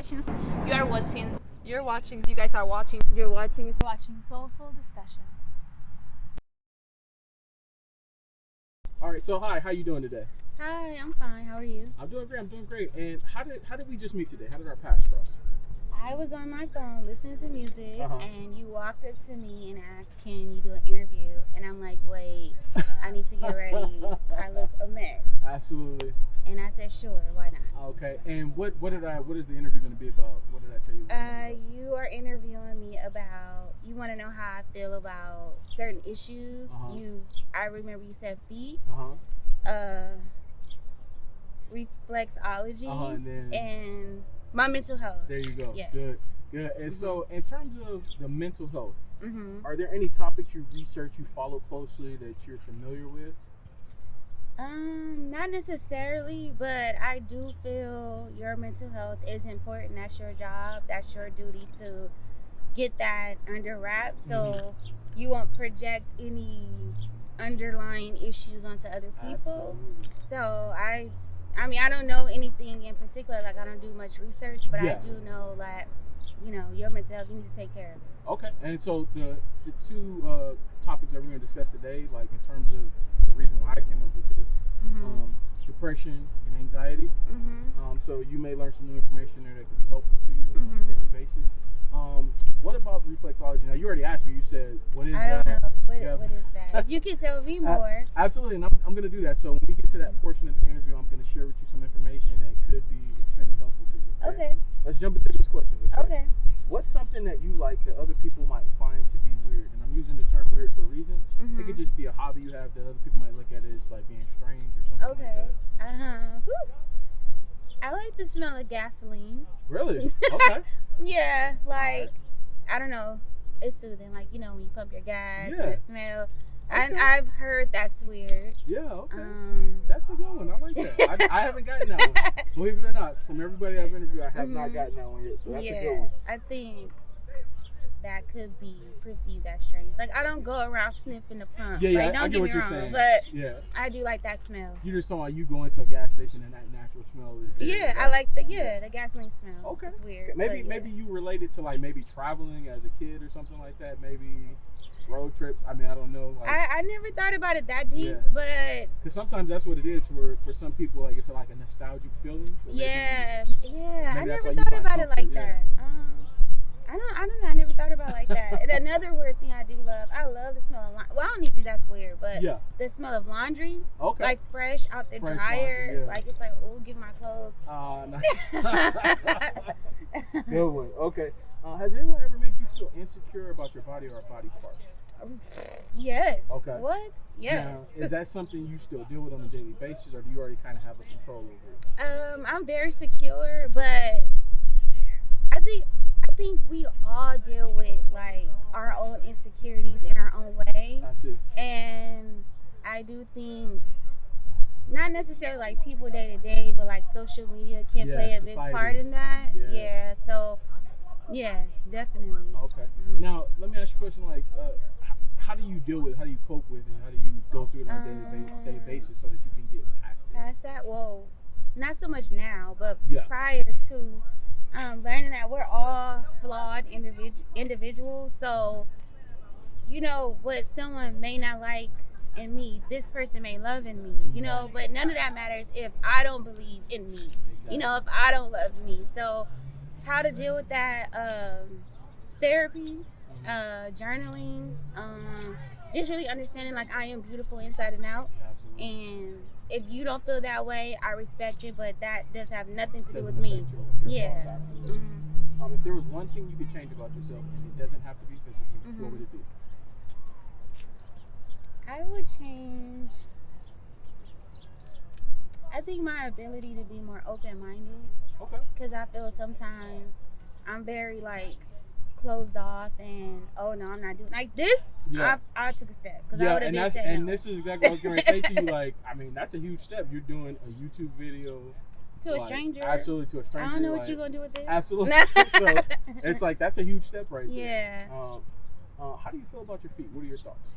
watching. You are watching. You're watching. You guys are watching. You're watching Soulful Discussion. All right. So hi, how you doing today? Hi, I'm fine. How are you? I'm doing great. And how did we just meet today? How did our paths cross? I was on my phone listening to music, Uh-huh. and you walked up to me and asked, "Can you do an interview?" And I'm like, "Wait, I need to get ready. I look a mess." Absolutely. And I said, "Sure, why not?" Okay. And what is the interview going to be about? What did I tell you? You are interviewing me about. You want to know how I feel about certain issues. Uh-huh. I remember you said feet. Reflexology, and my mental health. There you go. Yes. Good. And so, in terms of the mental health, are there any topics you research, you follow closely that you're familiar with? Not necessarily, but I do feel your mental health is important. That's your job. That's your duty to get that under wraps, so you won't project any underlying issues onto other people. Absolutely. So I mean, I don't know anything in particular. Like, I don't do much research, but Yeah. I do know that, your mental health, you need to take care of it. Okay. And so the two topics that we're going to discuss today, like in terms of the reason why I came up with this, depression and anxiety. So you may learn some new information there that could be helpful to you on a daily basis. What about reflexology? Now, you already asked me. You said, what is that? I don't know. What is that? If you can tell me more. Absolutely. And I'm going to do that. So when we get to that portion of the interview, I'm going to share with you some information that could be extremely helpful to you. Okay. Let's jump into these questions. Okay. What's something that you like that other people might find to be weird? And I'm using the term weird for a reason. It could just be a hobby you have that other people might look at as like being strange or something like that. I like the smell of gasoline. Really? Okay. Yeah, like, I don't know. It's soothing. Like, when you pump your gas and the smell. Okay. I've heard that's weird. Yeah, okay. That's a good one. I like that. I haven't gotten that one. Believe it or not, from everybody I've interviewed, I have not gotten that one yet. So that's a good one. I think that could be perceived as strange. Like, I don't go around sniffing the pump. Yeah, like, don't I get what you're saying. But yeah, I do like that smell. You're just talking about you going to a gas station and that natural smell is there. Yeah, I like the gasoline smell. Okay. It's weird. Maybe you relate it to like maybe traveling as a kid or something like that. Maybe road trips. I mean, I don't know. Like, I never thought about it that deep, but because sometimes that's what it is for some people. Like, it's like a nostalgic feeling. So I maybe never thought about it like that. I don't know. I never thought about it like that. And another weird thing I do love, I love the smell of laundry. Well, I don't even think that's weird, but the smell of laundry, like fresh out the dryer, like it's like, oh, give my clothes. Good one. Okay. Has anyone ever made you feel insecure about your body or a body part? Yes. Okay. What? Yes. Now, is that something you still deal with on a daily basis, or do you already kind of have a control over it? I'm very secure, but I think we all deal with like our own insecurities in our own way. I see. And I do think not necessarily like people day to day, but like social media can play a big part in that. Yeah. So definitely. Okay. Now let me ask you a question. Like, how do you deal with it? How do you cope with it? How do you go through it on a daily basis so that you can get past it? Past that? Well, not so much now, but prior to learning that we're all flawed individuals. So, what someone may not like in me, this person may love in me, but none of that matters if I don't believe in me, Exactly. If I don't love me. So how to deal with that, therapy, journaling, just really understanding like I am beautiful inside and out. Absolutely. And if you don't feel that way, I respect it, but that does have nothing to do with Doesn't me. affect your thoughts, absolutely. If there was one thing you could change about yourself, and it doesn't have to be physical, what would it be? I would change, I think, my ability to be more open-minded. Okay. Because I feel sometimes I'm very like closed off and I'm not doing like this. I took a step because I would have been saying and this is exactly what I was going to say to you. Like, I mean, that's a huge step. You're doing a YouTube video to a stranger. Absolutely, to a stranger. I don't know what you're gonna do with this. Absolutely. So it's like that's a huge step right there. Yeah. How do you feel about your feet? What are your thoughts?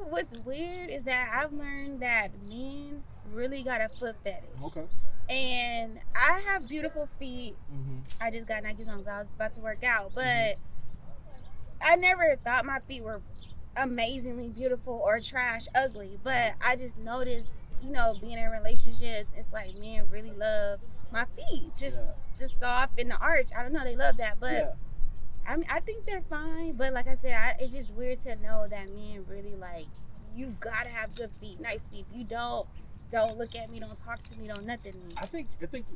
What's weird is that I've learned that men really got a foot fetish. Okay. And I have beautiful feet. I just got Nikes on because I was about to work out, but I never thought my feet were amazingly beautiful or trash ugly. But I just noticed, being in relationships, it's like men really love my feet, just the soft and the arch. I don't know, they love that, but I mean, I think they're fine. But like I said, it's just weird to know that men really like, you gotta have good feet, nice feet. If you don't look at me, don't talk to me, don't nothing to me. I think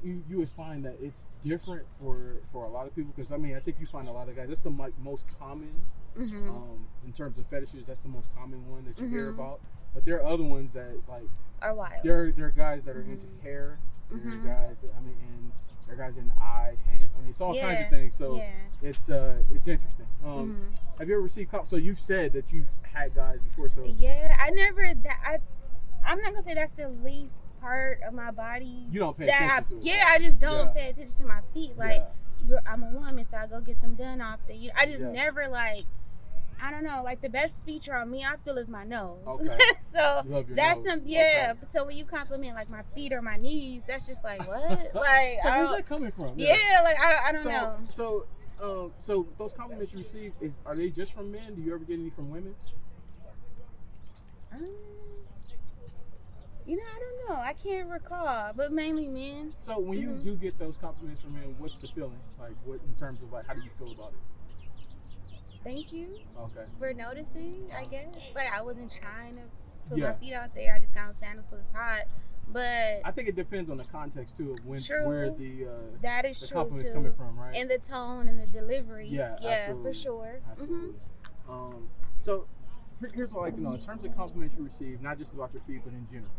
you would find that it's different for a lot of people, because I mean, I think you find a lot of guys, that's the most common in terms of fetishes. That's the most common one that you hear about. But there are other ones that like are wild. There are guys that are into hair. There are guys, I mean, and there are guys in eyes, hands. I mean, it's all kinds of things. So it's interesting. Have you ever received so you've said that you've had guys before? So I never I'm not gonna say that's the least part of my body. You don't pay attention to it. Yeah, I just don't pay attention to my feet. Like, I'm a woman, so I go get them done often. I just never like. I don't know. Like, the best feature on me, I feel, is my nose. Okay. So that's nose. Okay. So when you compliment like my feet or my knees, that's just like what? Like, so where's that coming from? Yeah, like I don't know. So those compliments you receive, are they just from men? Do you ever get any from women? I don't know. I can't recall, but mainly men. So when you do get those compliments from men, what's the feeling? Like, what in terms of like, how do you feel about it? Thank you. Okay. For noticing, I guess. Like, I wasn't trying to put my feet out there. I just got on sandals because it's hot. But I think it depends on the context too of where the compliment's too. Coming from, right? And the tone and the delivery. Yeah, absolutely. For sure. Absolutely. So here's what I'd like to know. In terms of compliments you receive, not just about your feet, but in general,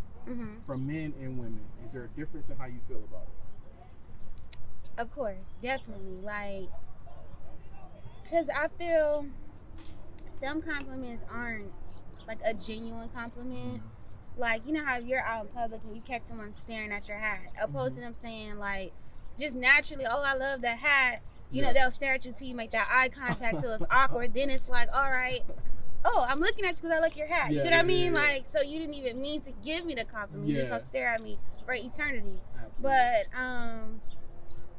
from men and women, is there a difference in how you feel about it? Of course, definitely. Like, because I feel some compliments aren't like a genuine compliment. Like, you know how you're out in public and you catch someone staring at your hat, opposed to them saying like, just naturally, oh, I love that hat. You know, they'll stare at you till you make that eye contact till it's awkward. Then it's like, all right, oh, I'm looking at you because I like your hat. You know what I mean? Like, so you didn't even mean to give me the compliment. You're just gonna stare at me for eternity. Absolutely. But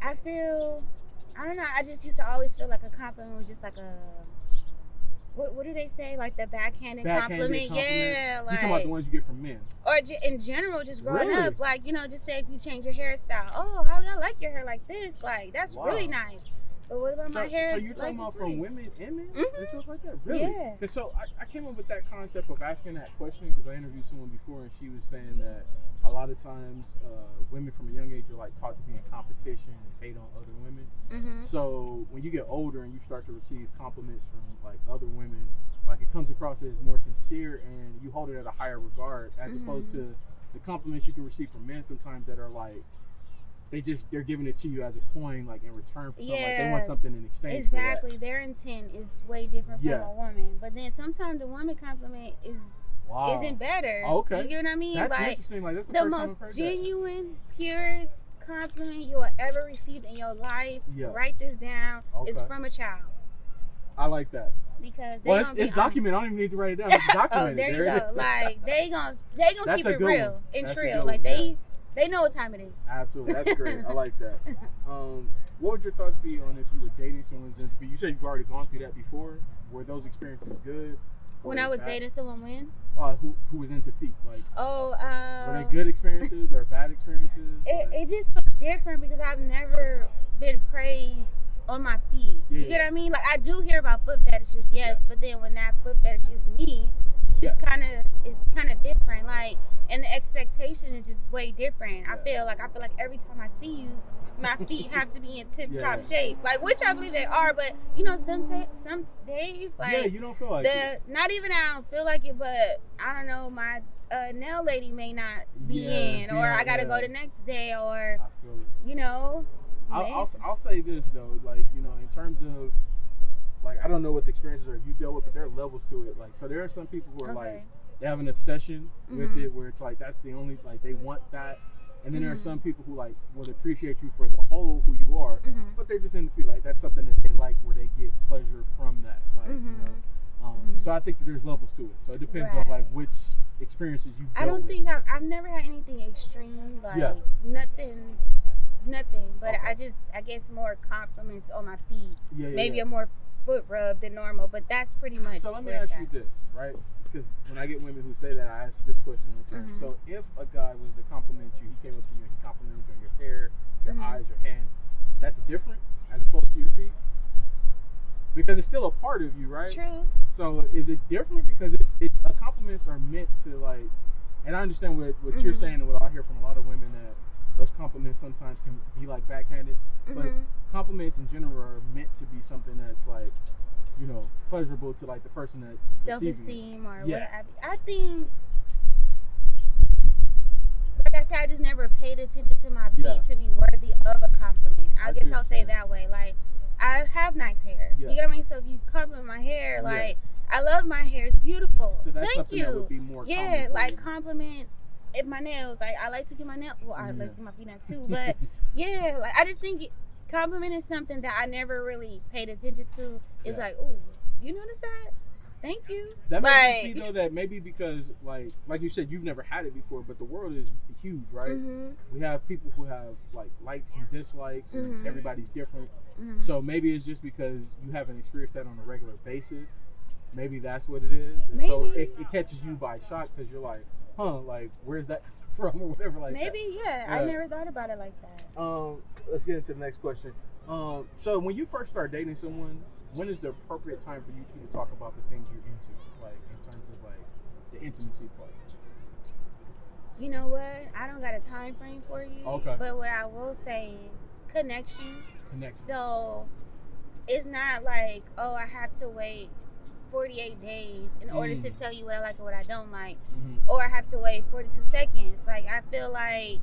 I feel, I don't know, I just used to always feel like a compliment was just like a, what do they say? Like the backhanded compliment? Yeah. Like, you talking about the ones you get from men? Or in general, just growing up. Like, just say if you change your hairstyle. Oh, how do I like your hair like this? Like, that's really nice. But what about my hair? So you're talking about from women and men? It feels like that? Really? Yeah. Cause so I came up with that concept of asking that question because I interviewed someone before and she was saying that a lot of times women from a young age are like taught to be in competition and hate on other women. So when you get older and you start to receive compliments from like other women, like it comes across as more sincere and you hold it at a higher regard as opposed to the compliments you can receive from men sometimes that are like, they're giving it to you as a coin, like in return for something. Like they want something in exchange for that. Exactly. Their intent is way different from a woman. But then sometimes the woman compliment isn't better. Oh, okay. You get what I mean? That's like, interesting. Like that's the first time most I've heard genuine, purest compliment you will ever receive in your life. Write this down. It's from a child. I like that. Because it's documented. I don't even need to write it down. It's documented. There you go. Like they gonna keep it real and trill. Like they know what time it is. Absolutely. That's great. I like that. What would your thoughts be on if you were dating someone who's into feet? You said you've already gone through that before. Were those experiences good? When I was dating someone when? Who was into feet? Like, were they good experiences or bad experiences? It just was different because I've never been praised on my feet. You get what I mean? Like, I do hear about foot fetishes, but then when that foot fetish is me, it's kind of different. Like, and the expectation is just way different. I feel like every time I see you, my feet have to be in tip-top shape. Like, which I believe they are, but some days, like, you don't feel like it. Not even I don't feel like it, but I don't know, my nail lady may not be in, or I gotta go the next day, or I feel it. I'll say this though, like, in terms of, like, I don't know what the experiences are you dealt with, but there are levels to it. Like, so there are some people who are like, they have an obsession with it, where it's like that's the only, like, they want that. And then there are some people who like will appreciate you for the whole who you are, but they're just in the field. Like, that's something that they like, where they get pleasure from that. Like, So I think that there's levels to it. So it depends on like which experiences you've dealt I don't with. think I've never had anything extreme, like nothing. But I guess more compliments on my feet. Maybe a more foot rub than normal, but that's pretty much. So let me ask you this, right? Because when I get women who say that, I ask this question in return. So if a guy was to compliment you, he came up to you and he complimented you on your hair, your eyes, your hands, that's different as opposed to your feet? Because it's still a part of you, right? True. So is it different? Because it's compliments are meant to like, and I understand what you're saying and what I hear from a lot of women, that those compliments sometimes can be like backhanded, but compliments in general are meant to be something that's like, you know, pleasurable to like the person that's receiving it. Self-esteem or whatever. I think, like I said, I just never paid attention to my feet to be worthy of a compliment. I guess I'll say it that way. Like, I have nice hair. You know what I mean? So if you compliment my hair, like, I love my hair. It's beautiful. So that's Thank something you. that would be more common like you. Compliment if my nails. Like, I like to get my nails. Well, I like to get my feet done too. But like I just think compliment is something that I never really paid attention to. It's like, oh, you notice that? Thank you. That might just be though that maybe because like you said, you've never had it before, but the world is huge, right? We have people who have like likes and dislikes, and everybody's different. So maybe it's just because you haven't experienced that on a regular basis. Maybe that's what it is. And so it catches you by shock because you're like, like where's that from or whatever like that. Maybe, I never thought about it like that. Let's get into the next question. So when you first start dating someone, when is the appropriate time for you two to talk about the things you're into, like in terms of like the intimacy part? You know what? I don't got a time frame for you. Okay. But what I will say, connection. Connection. So it's not like, oh, I have to wait 48 days in order to tell you what I like and what I don't like, or I have to wait 42 seconds. Like, I feel like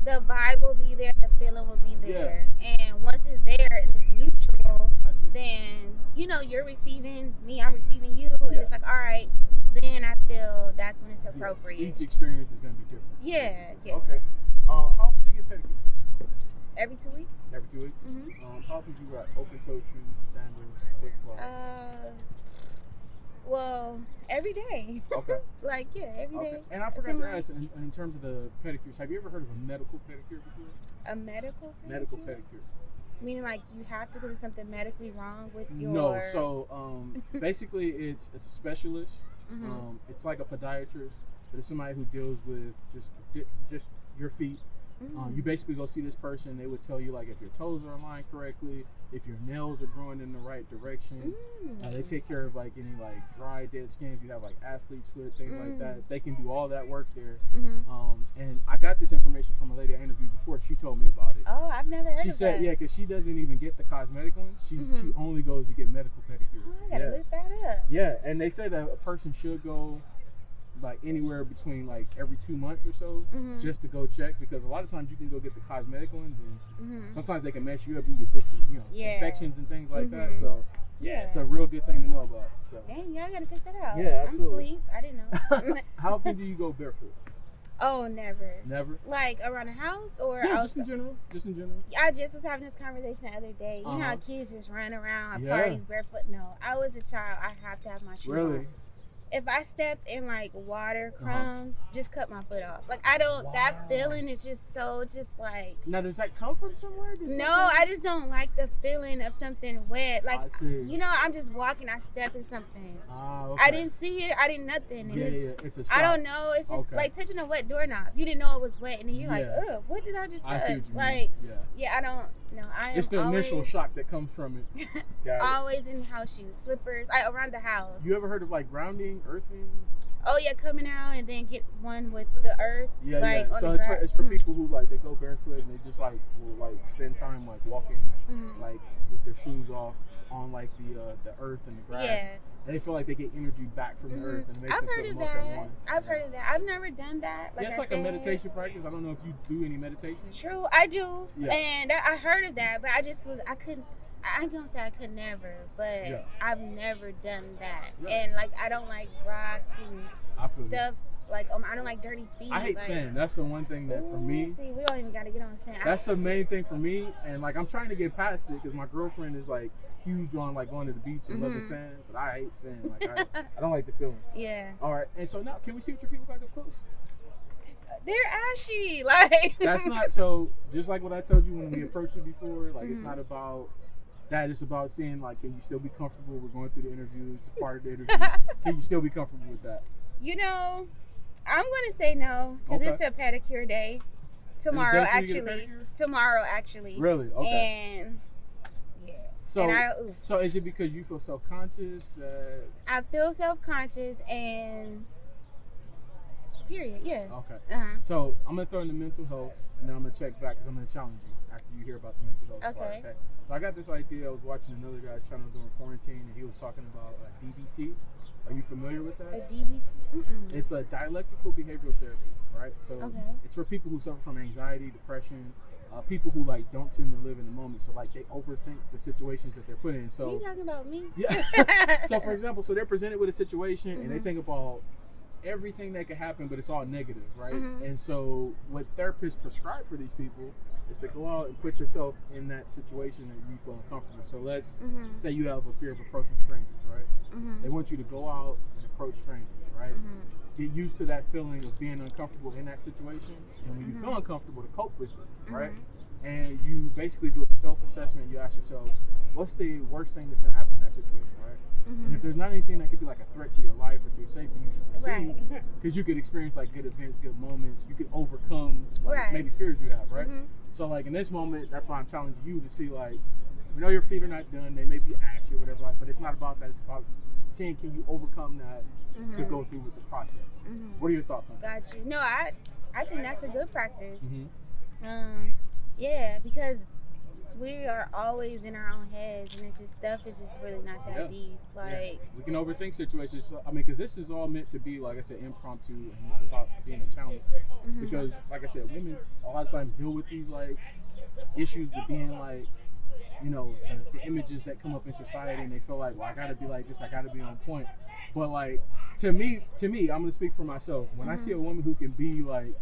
the vibe will be there, the feeling will be there, and once it's there and it's mutual, then you know you're receiving me, I'm receiving you, and it's like, all right, then I feel that's when it's appropriate. Each experience is going to be different. Yeah. Okay. How often do you get pedicures? Every 2 weeks. Every 2 weeks. How often do you got open toe shoes, sandals, flip flops? Well, every day. Okay. Like, every day. And I forgot to ask, in terms of the pedicures, have you ever heard of a medical pedicure before? A medical pedicure? Medical pedicure. Meaning, like, you have to because there's something medically wrong with your... No, so basically it's a specialist. It's like a podiatrist, but it's somebody who deals with just your feet. You basically go see this person. They would tell you like if your toes are aligned correctly, if your nails are growing in the right direction. They take care of like any like dry, dead skin. If you have like athlete's foot, things like that, they can do all that work there. And I got this information from a lady I interviewed before. She told me about it. Oh, I've never heard of that. She said, because she doesn't even get the cosmetic ones. She only goes to get medical pedicures. Oh, I gotta look that up. Yeah, and they say that a person should go like anywhere between like every 2 months or so, just to go check, because a lot of times you can go get the cosmetic ones and sometimes they can mess you up and get infections and things like that. So it's a real good thing to know about. So dang, y'all gotta check that out. Yeah, absolutely. I'm asleep. I didn't know. How often do you go barefoot? Oh, never. Never? Like around the house or just in general. Just in general. I just was having this conversation the other day. You know how kids just run around at parties barefoot? No, I was a child. I have to have my shoes on. If I step in like water crumbs, just cut my foot off. Like I don't. That feeling is just like. Now does that come from somewhere? I just don't like the feeling of something wet. Like you know, I'm just walking. I step in something. Okay. I didn't see it. I didn't nothing. It's a shock. I don't know. It's just like touching a wet doorknob. You didn't know it was wet, and then you're like, ugh, what did I just touch? I see what you like, mean. I don't. No, I am. It's the initial shock that comes from it. Always in house shoes, slippers, around the house. You ever heard of like grounding, earthing? Oh yeah, coming out and then get one with the earth. So it's for people who like they go barefoot and they just like will like spend time like walking like with their shoes off on like the earth and the grass. Yeah. And they feel like they get energy back from the earth and it makes them feel the most at one. I've heard of that. I've never done that. It's like a meditation practice. I don't know if you do any meditation. True, I do. Yeah. And I heard of that, but I ain't gonna say I could never, but I've never done that. Yeah. And like I don't like rocks and stuff like, I don't like dirty feet. I hate like, sand. That's the one thing that for me. See, we don't even got to get on sand. That's the main thing for me, and like I'm trying to get past it because my girlfriend is like huge on like going to the beach and loving sand, but I hate sand. Like I don't like the feeling. Yeah. All right, and so now can we see what your feet look like up close? They're ashy, like. That's not so. Just like what I told you when we approached you before, like it's not about that. It's about seeing like, can you still be comfortable? We're going through the interview. It's a part of the interview. Can you still be comfortable with that? You know, I'm gonna say no because it's a pedicure day tomorrow. Tomorrow, actually. Really? Okay. And yeah. So, and so is it because you feel self-conscious that? I feel self-conscious and. Period. Yeah. Okay. So I'm gonna throw in the mental health, and then I'm gonna check back because I'm gonna challenge you after you hear about the mental health part. Okay. So I got this idea. I was watching another guy's channel during quarantine, and he was talking about DBT. Are you familiar with that? A DBT? It's a dialectical behavioral therapy, right? So it's for people who suffer from anxiety, depression, people who like don't tend to live in the moment. So like they overthink the situations that they're put in. So are you talking about me? Yeah. So for example, so they're presented with a situation and they think about everything that could happen, but it's all negative, right? And so what therapists prescribe for these people is to go out and put yourself in that situation that you feel uncomfortable. So let's say you have a fear of approaching strangers, right? They want you to go out and approach strangers, right? Get used to that feeling of being uncomfortable in that situation, and when you feel uncomfortable, to cope with it, right? And you basically do a self-assessment. You ask yourself, what's the worst thing that's going to happen in that situation, right? And if there's not anything that could be like a threat to your life or to your safety, you should proceed. Because you could experience like good events, good moments. You could overcome like maybe fears you have, right? So like in this moment, that's why I'm challenging you to see like, we know your feet are not done. They may be ashy or whatever, like, but it's not about that. It's about seeing, can you overcome that to go through with the process. What are your thoughts on that? Got you. No, I think that's a good practice. Yeah, because we are always in our own heads, and it's just stuff is just really not that deep. Like we can overthink situations. So, I mean, because this is all meant to be, like I said, impromptu, and it's about being a challenge. Because, like I said, women a lot of times deal with these like issues with being like, you know, the images that come up in society, and they feel like, well, I gotta be like this, I gotta be on point. But like to me, I'm gonna speak for myself. When I see a woman who can be like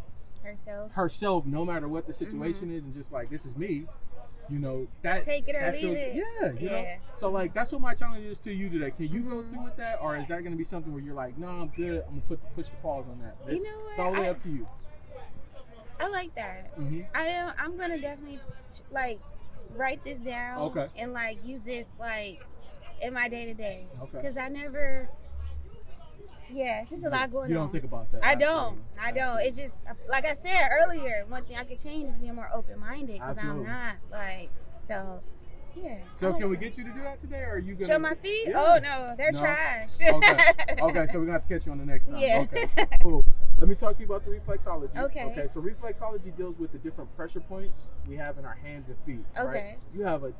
herself, no matter what the situation is, and just like, this is me. You know, that take it or that leave feels, it. Yeah, you know. So like that's what my challenge is to you today. Can you go through with that, or is that going to be something where you're like, no, I'm good. I'm gonna push the pause on that. You know what? It's all the way up to you. I like that. I'm gonna definitely like write this down. And like use this like in my day to day. Because I never. Yeah, it's just a lot going on. You don't think about that. I don't. It's just, like I said earlier, one thing I could change is being more open-minded, because I'm not, like, so, yeah. So can we get you to do that today, or are you going to... Show my feet? Yeah. Oh, no, they're trash. Okay, so we're going to have to catch you on the next time. Yeah. Okay, cool. Let me talk to you about the reflexology. Okay, so reflexology deals with the different pressure points we have in our hands and feet. Right? You have a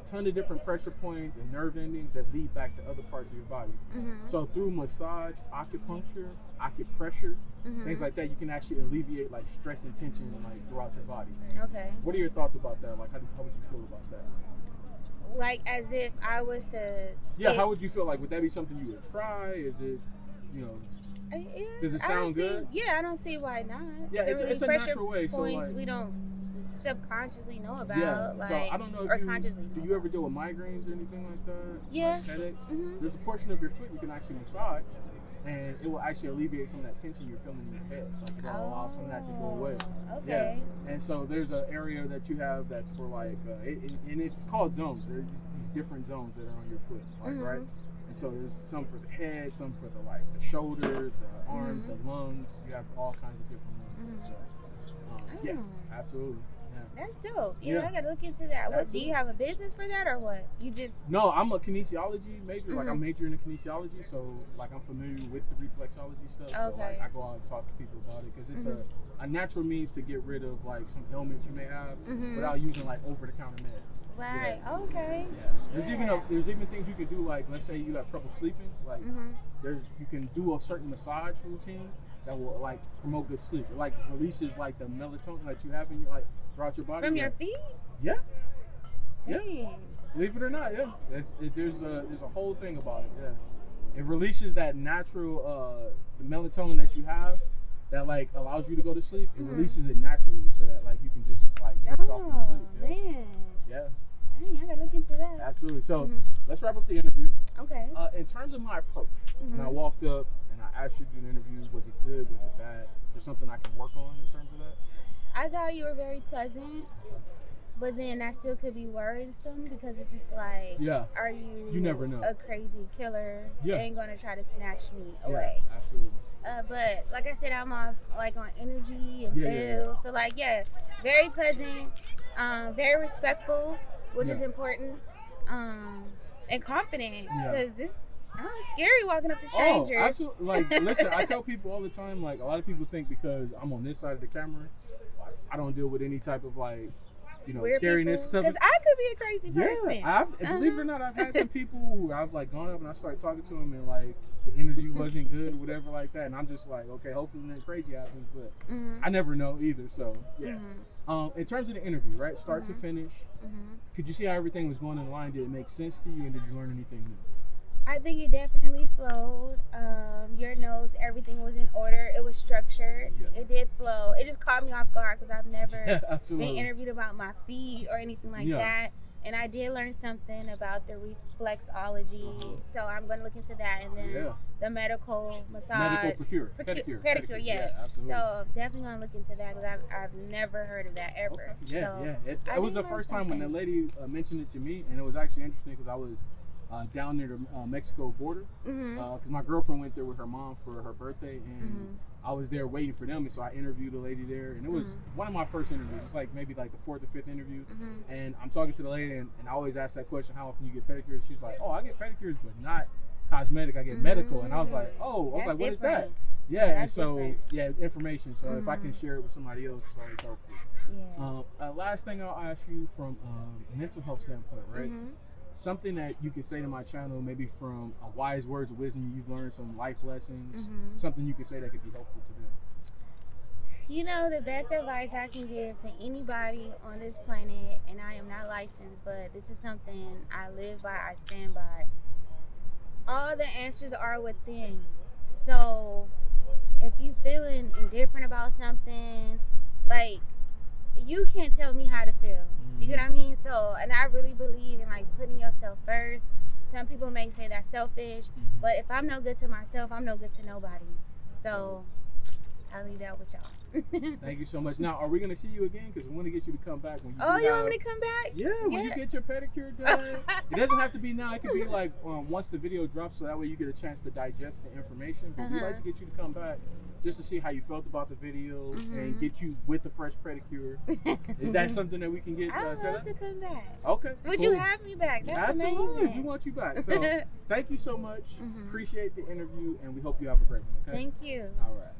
ton of different pressure points and nerve endings that lead back to other parts of your body. So through massage, acupuncture, acupressure, things like that, you can actually alleviate like stress and tension like throughout your body. What are your thoughts about that? Like, how would you feel about that? Like, as if I was to... Yeah, how would you feel? Like, would that be something you would try? Is it, you know... Does it sound good? Yeah, I don't see why not. Yeah, it's a natural way. So like, we don't subconsciously know about. Yeah, like, so I don't know if do you ever deal with migraines or anything like that? Yeah. Like headaches? So there's a portion of your foot you can actually massage, and it will actually alleviate some of that tension you're feeling in your head. Like, it'll allow some of that to go away. Yeah. And so there's an area that you have that's for like, and it's called zones. There's these different zones that are on your foot, like, right? And so there's some for the head, some for the shoulder, the arms, the lungs. You have all kinds of different ones. So, yeah, absolutely. Yeah. That's dope. Yeah, I gotta look into that. What, do you have a business for that, or what? You just... No, I'm a kinesiology major. Like, I'm majoring in kinesiology, so like I'm familiar with the reflexology stuff. So like I go out and talk to people about it, because it's a natural means to get rid of like some ailments you may have without using like over-the-counter meds. Right. Yeah. There's even things you can do, like, let's say you have trouble sleeping. Like you can do a certain massage routine that will like promote good sleep. It like releases like the melatonin that you have in your, like, throughout your body. From your feet? Yeah. Dang. Yeah. Believe it or not, yeah. There's a whole thing about it. Yeah. It releases that natural the melatonin that you have, that like allows you to go to sleep. It releases it naturally, so that like you can just like drift off into sleep. Yeah. Man. Yeah. Dang, I gotta look into that. Absolutely. So let's wrap up the interview. Okay. In terms of my approach, when I walked up and I asked you to do an interview, was it good? Was it bad? Is there something I can work on in terms of that? I thought you were very pleasant, but then that still could be worrisome because it's just like, are you never know, a crazy killer? Ain't gonna try to snatch me away. Yeah, absolutely. But like I said, I'm on energy and feel. So like, very pleasant, very respectful, which is important, and confident because I'm scary walking up to strangers. Oh, absolutely. Like, listen, I tell people all the time, like, a lot of people think because I'm on this side of the camera, I don't deal with any type of like, weird scariness. Because I could be a crazy person. Yeah, believe it or not, I've had some people who I've like gone up and I started talking to them and like the energy wasn't good or whatever like that, and I'm just like, okay, hopefully nothing crazy happens, but I never know either. So yeah. In terms of the interview, right, start to finish, could you see how everything was going in line? Did it make sense to you, and did you learn anything new? I think it definitely flowed. Your notes, everything was in order. It was structured. It did flow. It just caught me off guard because I've never been interviewed about my feet or anything like that. And I did learn something about the reflexology. So I'm going to look into that. And then the medical massage. Pedicure, yeah. Absolutely. So definitely going to look into that because I've never heard of that ever. Okay. So It was the first time when the lady mentioned it to me, and it was actually interesting because I was down near the Mexico border because my girlfriend went there with her mom for her birthday, and I was there waiting for them, and so I interviewed a lady there, and it was one of my first interviews. It's like maybe like the 4th or 5th interview, and I'm talking to the lady, and I always ask that question, how often you get pedicures? She's like, oh, I get pedicures, but not cosmetic, I get medical. And I was like, oh, I was like, what is that? And so information, so if I can share it with somebody else, it's always helpful. Last thing I'll ask you from a mental health standpoint, right? Something that you can say to my channel, maybe from a wise words of wisdom you've learned, some life lessons, something you can say that could be helpful to them. The best advice I can give to anybody on this planet, and I am not licensed, but this is something I live by, I stand by. All the answers are within. So if you feeling indifferent about something, like, you can't tell me how to feel. You get what I mean? So, and I really believe in like putting yourself first. Some people may say that's selfish, but if I'm no good to myself, I'm no good to nobody. So I'll leave that with y'all. Thank you so much. Now, are we going to see you again? Because we want to get you to come back. When you you want me to come back? Yeah, when you get your pedicure done. It doesn't have to be now. It could be like once the video drops, so that way you get a chance to digest the information. But we'd like to get you to come back just to see how you felt about the video and get you with the fresh pedicure. Is that something that we can get set up? I'd love to come back. Okay. Would you have me back? That's Absolutely. amazing. We want you back. So thank you so much. Appreciate the interview, and we hope you have a great one. Okay. Thank you. All right.